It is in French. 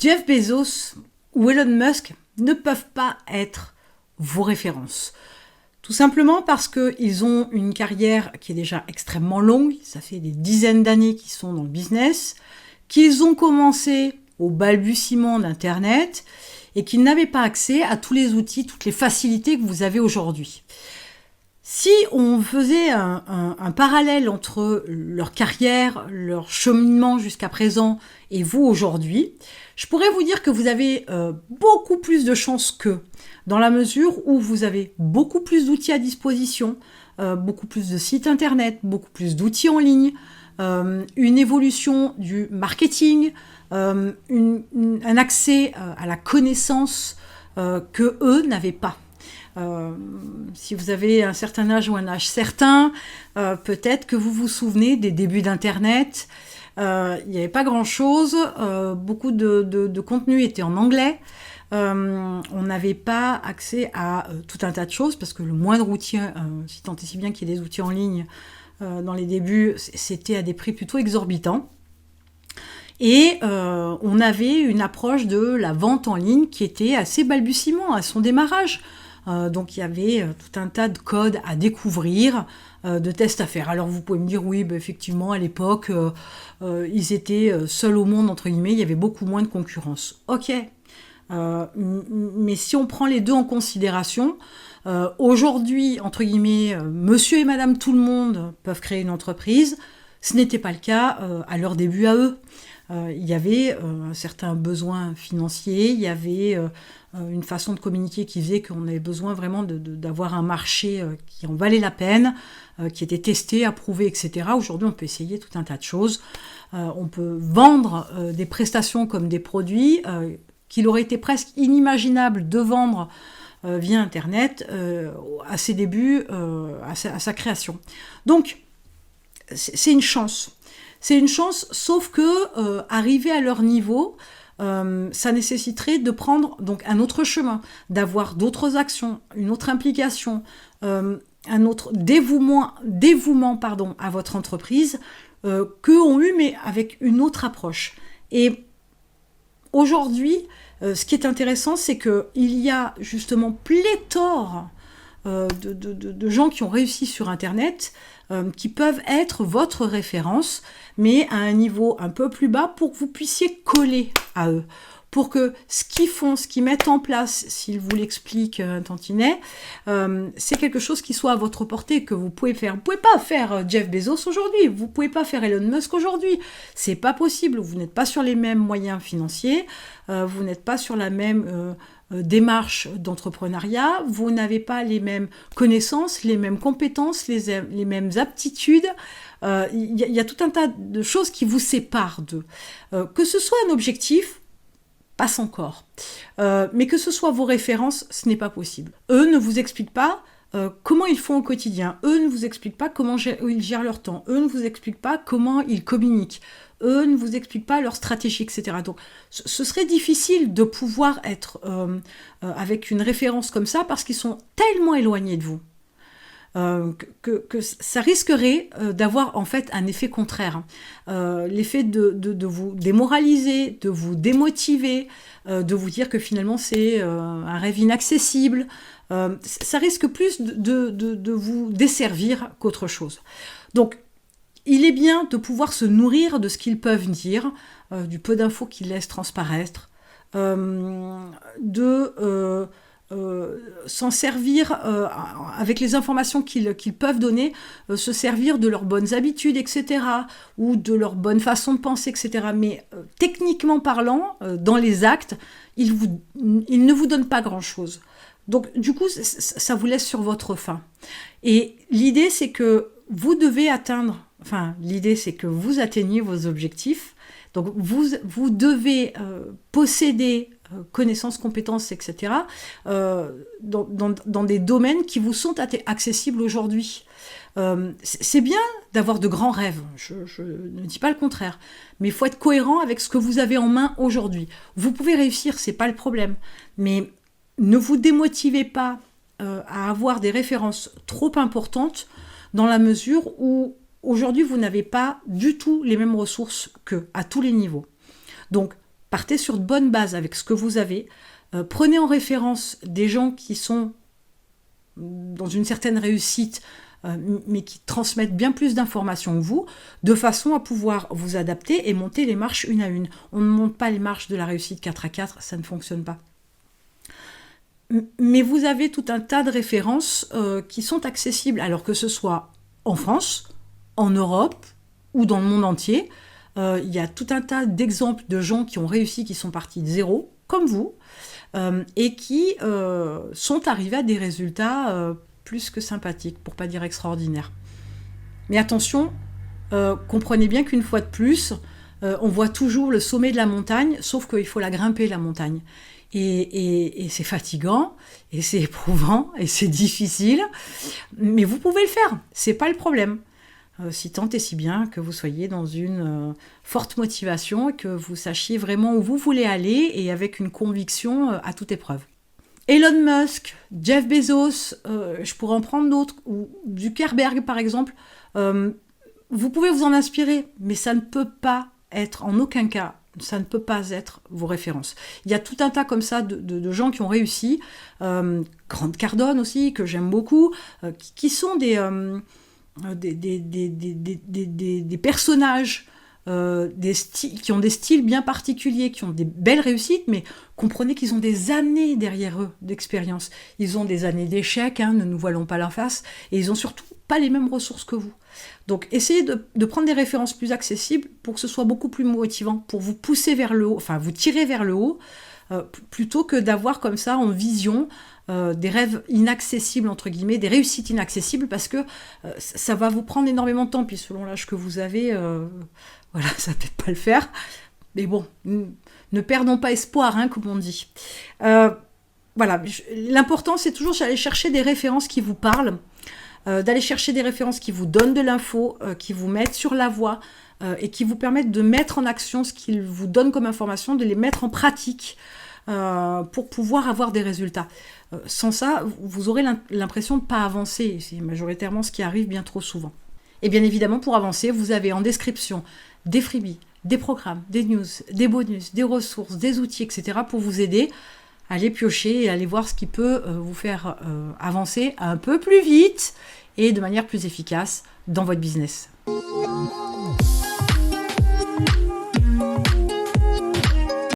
Jeff Bezos ou Elon Musk ne peuvent pas être vos références. Tout simplement parce qu'ils ont une carrière qui est déjà extrêmement longue, ça fait des dizaines d'années qu'ils sont dans le business, qu'ils ont commencé au balbutiement d'Internet et qu'ils n'avaient pas accès à tous les outils, toutes les facilités que vous avez aujourd'hui. Si on faisait un parallèle entre leur carrière, leur cheminement jusqu'à présent et vous aujourd'hui, je pourrais vous dire que vous avez beaucoup plus de chances qu'eux, dans la mesure où vous avez beaucoup plus d'outils à disposition, beaucoup plus de sites internet, beaucoup plus d'outils en ligne, une évolution du marketing, un accès à la connaissance que eux n'avaient pas. Si vous avez un certain âge ou un âge certain, peut-être que vous vous souvenez des débuts d'Internet. Il n'y avait pas grand-chose, beaucoup de contenu était en anglais. On n'avait pas accès à tout un tas de choses, parce que le moindre outil, si tant et si bien qu'il y ait des outils en ligne dans les débuts, c'était à des prix plutôt exorbitants. Et on avait une approche de la vente en ligne qui était assez balbutiement à son démarrage. Donc il y avait tout un tas de codes à découvrir, de tests à faire. Alors vous pouvez me dire, oui, effectivement, à l'époque, ils étaient seuls au monde, entre guillemets, il y avait beaucoup moins de concurrence. Ok, mais si on prend les deux en considération, aujourd'hui, entre guillemets, monsieur et madame tout le monde peuvent créer une entreprise. Ce n'était pas le cas à leur début à eux. Il y avait un certain besoin financier, il y avait une façon de communiquer qui faisait qu'on avait besoin vraiment d'avoir un marché qui en valait la peine, qui était testé, approuvé, etc. Aujourd'hui, on peut essayer tout un tas de choses. On peut vendre des prestations comme des produits qu'il aurait été presque inimaginable de vendre via Internet à ses débuts, à sa création. Donc, c'est une chance. C'est une chance, sauf que arriver à leur niveau, ça nécessiterait de prendre donc un autre chemin, d'avoir d'autres actions, une autre implication, un autre dévouement à votre entreprise qu'eux ont eu, mais avec une autre approche. Et aujourd'hui, ce qui est intéressant, c'est qu'il y a justement pléthore de gens qui ont réussi sur Internet, qui peuvent être votre référence, mais à un niveau un peu plus bas pour que vous puissiez coller à eux. Pour que ce qu'ils font, ce qu'ils mettent en place, s'ils vous l'expliquent un tantinet, c'est quelque chose qui soit à votre portée, que vous pouvez faire. Vous ne pouvez pas faire Jeff Bezos aujourd'hui, vous ne pouvez pas faire Elon Musk aujourd'hui. C'est pas possible, vous n'êtes pas sur les mêmes moyens financiers, vous n'êtes pas sur la même démarche d'entrepreneuriat, vous n'avez pas les mêmes connaissances, les mêmes compétences, les mêmes aptitudes. Il y a tout un tas de choses qui vous séparent d'eux. Que ce soit un objectif, passe encore. Mais que ce soit vos références, ce n'est pas possible. Eux ne vous expliquent pas comment ils font au quotidien. Eux ne vous expliquent pas comment ils gèrent leur temps. Eux ne vous expliquent pas comment ils communiquent. Eux ne vous expliquent pas leur stratégie, etc. Donc, ce serait difficile de pouvoir être avec une référence comme ça parce qu'ils sont tellement éloignés de vous. Que ça risquerait d'avoir en fait un effet contraire. L'effet de vous démoraliser, de vous démotiver, de vous dire que finalement c'est un rêve inaccessible. Ça risque plus de vous desservir qu'autre chose. Donc, il est bien de pouvoir se nourrir de ce qu'ils peuvent dire, du peu d'infos qu'ils laissent transparaître, s'en servir avec les informations qu'ils peuvent donner, se servir de leurs bonnes habitudes, etc., ou de leur bonne façon de penser, etc. Mais techniquement parlant, dans les actes, ils ne vous donnent pas grand-chose. Donc, du coup, ça vous laisse sur votre faim. Et l'idée, c'est que vous devez l'idée, c'est que vous atteigniez vos objectifs. Donc, vous devez posséder connaissances, compétences, etc., dans des domaines qui vous sont accessibles aujourd'hui. C'est bien d'avoir de grands rêves, je ne dis pas le contraire, mais il faut être cohérent avec ce que vous avez en main aujourd'hui. Vous pouvez réussir, c'est pas le problème, mais ne vous démotivez pas à avoir des références trop importantes dans la mesure où aujourd'hui vous n'avez pas du tout les mêmes ressources qu'eux, à tous les niveaux. Donc, Partez sur de bonnes bases avec ce que vous avez. Prenez en référence des gens qui sont dans une certaine réussite, mais qui transmettent bien plus d'informations que vous, de façon à pouvoir vous adapter et monter les marches une à une. On ne monte pas les marches de la réussite 4 à 4, ça ne fonctionne pas. Mais vous avez tout un tas de références qui sont accessibles, alors que ce soit en France, en Europe ou dans le monde entier. Il y a tout un tas d'exemples de gens qui ont réussi, qui sont partis de zéro, comme vous, et qui sont arrivés à des résultats plus que sympathiques, pour pas dire extraordinaires. Mais attention, comprenez bien qu'une fois de plus, on voit toujours le sommet de la montagne, sauf qu'il faut la grimper, la montagne. Et c'est fatigant, et c'est éprouvant, et c'est difficile, mais vous pouvez le faire, c'est pas le problème. Si tant et si bien que vous soyez dans une forte motivation et que vous sachiez vraiment où vous voulez aller et avec une conviction à toute épreuve. Elon Musk, Jeff Bezos, je pourrais en prendre d'autres, ou Zuckerberg par exemple, vous pouvez vous en inspirer, mais ça ne peut pas être en aucun cas, ça ne peut pas être vos références. Il y a tout un tas comme ça de gens qui ont réussi, Grant Cardone aussi, que j'aime beaucoup, qui sont des personnages qui ont des styles bien particuliers, qui ont des belles réussites, mais comprenez qu'ils ont des années derrière eux d'expérience. Ils ont des années d'échecs, ne nous voilons pas la face, et ils ont surtout pas les mêmes ressources que vous. Donc essayez de prendre des références plus accessibles pour que ce soit beaucoup plus motivant, pour vous pousser vers le haut, enfin vous tirer vers le haut, plutôt que d'avoir comme ça en vision des rêves inaccessibles, entre guillemets, des réussites inaccessibles, parce que ça va vous prendre énormément de temps, puis selon l'âge que vous avez, voilà, ça ne peut pas le faire. Mais bon, ne perdons pas espoir, comme on dit. Voilà, l'important c'est toujours d'aller chercher des références qui vous parlent, d'aller chercher des références qui vous donnent de l'info, qui vous mettent sur la voie, et qui vous permettent de mettre en action ce qu'ils vous donnent comme information, de les mettre en pratique, pour pouvoir avoir des résultats. Sans ça, vous aurez l'impression de ne pas avancer. C'est majoritairement ce qui arrive bien trop souvent. Et bien évidemment, pour avancer, vous avez en description des freebies, des programmes, des news, des bonus, des ressources, des outils, etc. pour vous aider à aller piocher et aller voir ce qui peut vous faire avancer un peu plus vite et de manière plus efficace dans votre business.